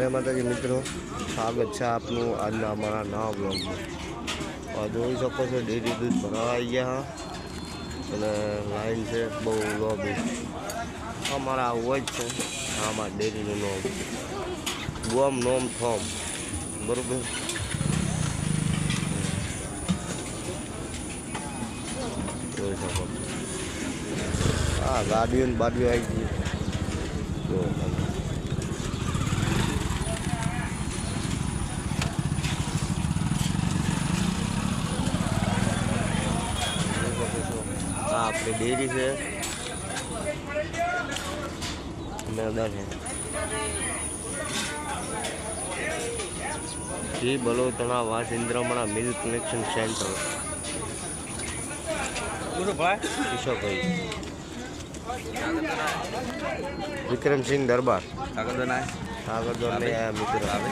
જય માતાજી મિત્રો, સ્વાગત છે આપનું આજના અમારા નવા બ્લોગમાં. જોઈ શકો છો ડેરી દૂધ ભરાવા આવી ગયા અને લાઈન છે બહુ લોબી. અમારા આવું હોય જ છે. આમાં ડેરીનું નોમ ગોમ નોમ થોમ બરોબર. જોઈ શકો હા ગાડીઓ ને બાડીઓ આવી ગઈ. જો આપણી ડેરી છે મેદાન છે શ્રી બલોતણા વાસિંદ્રમણા milk collection centre Kishorbhai Vikramsinh Darbar આગળ દોર નહીં આયા મિત્રો આવે